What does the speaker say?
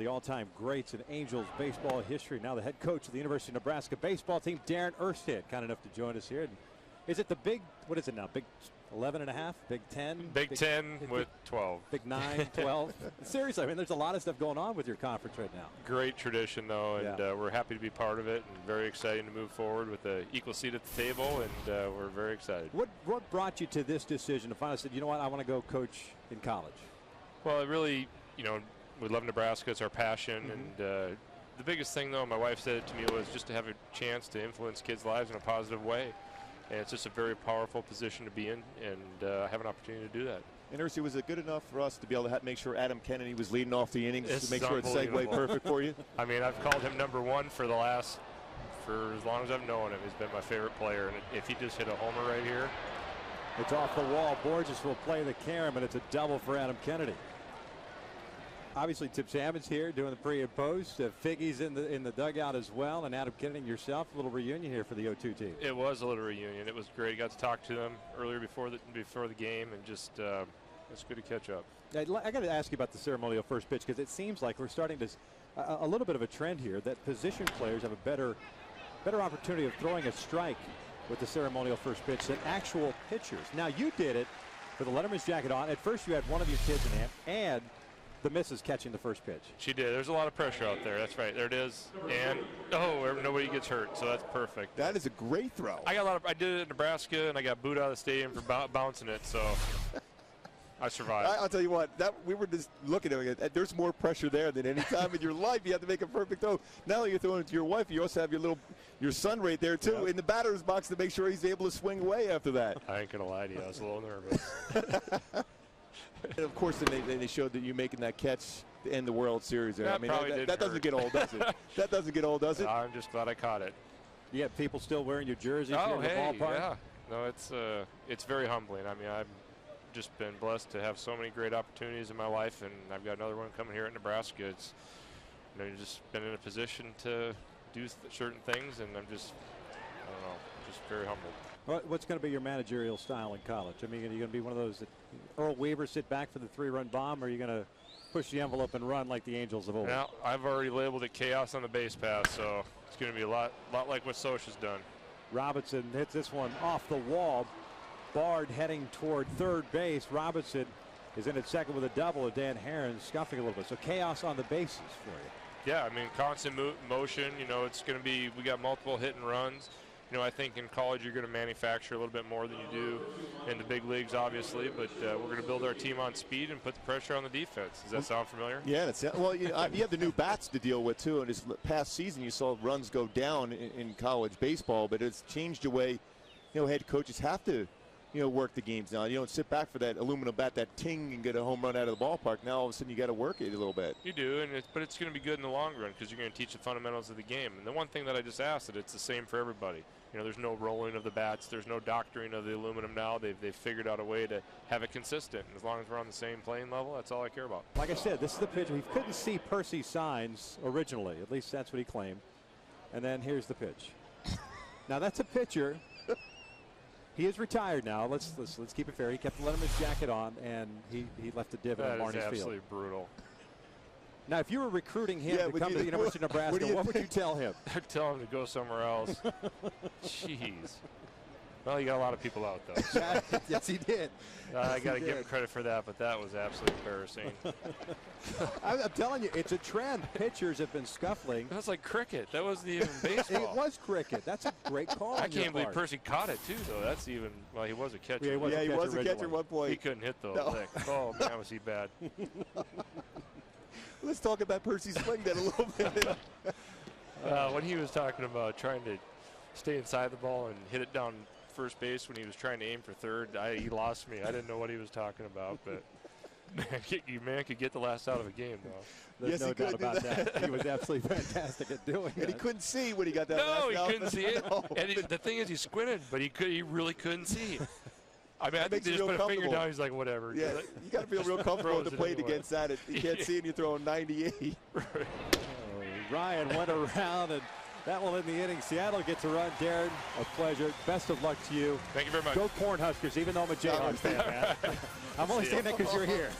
the all-time greats in Angels baseball history. Now the head coach of the University of Nebraska baseball team, Darren Erstad, kind enough to join us here. And is it the big, what is it now, Big 11 and a half, Big 10? Big 10 with 12. Big 9, 12. Seriously, I mean, there's a lot of stuff going on with your conference right now. Great tradition, though, and we're happy to be part of it, and very exciting to move forward with an equal seat at the table, and we're very excited. What brought you to this decision to finally say, you know what, I want to go coach in college? Well, it really, you know, we love Nebraska. It's our passion, and the biggest thing, though, my wife said it to me, was just to have a chance to influence kids' lives in a positive way. And it's just a very powerful position to be in, and have an opportunity to do that. And Erstad, was it good enough for us to be able to make sure Adam Kennedy was leading off the innings It's to make sure it segued perfect for you? I mean, I've called him #1 for as long as I've known him. He's been my favorite player, and if he just hit a homer right here. It's off the wall. Borges will play the carom, and it's a double for Adam Kennedy. Obviously, Tip Salmon's here doing the pre and post. Figgy's in the dugout as well, and Adam Kennedy, yourself, a little reunion here for the O2 team. It was a little reunion. It was great. Got to talk to them earlier before the game, and just it's good to catch up. I got to ask you about the ceremonial first pitch, because it seems like we're starting to a little bit of a trend here that position players have a better opportunity of throwing a strike with the ceremonial first pitch than actual pitchers. Now, you did it with the Letterman's jacket on. At first, you had one of your kids in hand, and the missus catching the first pitch. She did. There's a lot of pressure out there. That's right. There it is. And nobody gets hurt, so that's perfect. That is a great throw. I did it in Nebraska, and I got booed out of the stadium for bouncing it, so I survived. I'll tell you what, we were just looking at it. There's more pressure there than any time in your life. You have to make a perfect throw. Not only you're throwing it to your wife, you also have your son right there too in the batter's box to make sure he's able to swing away after that. I ain't gonna lie to you, I was a little nervous. And of course, then they showed that you making that catch to end the World Series. That doesn't get old, does it? That doesn't get old, does it? I'm just glad I caught it. You have people still wearing your jerseys here in the ballpark? Yeah. No, it's very humbling. I mean, I've just been blessed to have so many great opportunities in my life, and I've got another one coming here at Nebraska. It's, you've just been in a position to do certain things, and I'm just, I don't know, just very humbled. What's going to be your managerial style in college? I mean, are you going to be one of those that Earl Weaver sit back for the 3-run bomb, or are you going to push the envelope and run like the Angels of old? Now, I've already labeled it chaos on the base pass, so it's going to be a lot like what Socha's done. Robinson hits this one off the wall. Bard heading toward third base. Robinson is in at second with a double, and Dan Herron scuffing a little bit. So chaos on the bases for you. Yeah, I mean, constant motion. You know, it's going to be, we got multiple hit and runs. You know, I think in college you're going to manufacture a little bit more than you do in the big leagues, obviously. But we're going to build our team on speed and put the pressure on the defense. Does that sound familiar? Yeah, well, you have the new bats to deal with too. And this past season, you saw runs go down in college baseball, but it's changed the way head coaches have to work the games now. You don't sit back for that aluminum bat, that ting, and get a home run out of the ballpark. Now all of a sudden you got to work it a little bit. You do, but it's going to be good in the long run because you're going to teach the fundamentals of the game. And the one thing that I just asked, that it's the same for everybody. You know, there's no rolling of the bats. There's no doctoring of the aluminum now. They've figured out a way to have it consistent. And as long as we're on the same playing level, that's all I care about. Like I said, this is the pitch. We couldn't see Percy's signs originally. At least that's what he claimed. And then here's the pitch. Now that's a pitcher. He is retired now. Let's keep it fair. He kept the Letterman's jacket on, and he left a divot on Marnie's field. That is absolutely brutal. Now, if you were recruiting him to come to the University of Nebraska, what would you tell him? I'd tell him to go somewhere else. Jeez. Well, he got a lot of people out, though. Yes, he did. I got to give him credit for that, but that was absolutely embarrassing. I'm telling you, it's a trend. Pitchers have been scuffling. That's like cricket. That wasn't even baseball. It was cricket. That's a great call. I can't believe Percy caught it, too, though. That's even, well, he was a catcher. Yeah, he was a catcher at one point. He couldn't hit, though. No. Oh, man, was he bad. Let's talk about Percy's swing then a little bit. When he was talking about trying to stay inside the ball and hit it down first base when he was trying to aim for third, he lost me. I didn't know what he was talking about, but man could get the last out of a game, though. There's no doubt about that. He was absolutely fantastic at doing it. And he couldn't see when he got that last out. No, he couldn't see it. And the thing is, he squinted, but he really couldn't see. I mean, I think they just put a finger down. He's like, whatever. Yeah, you got to feel real comfortable with the plate against that. You can't see and you're throwing 98. Ryan went around, and that will end the inning. Seattle gets a run. Darren, a pleasure. Best of luck to you. Thank you very much. Go Cornhuskers, even though I'm a Jayhawks fan, man. I'm only saying that because you're here.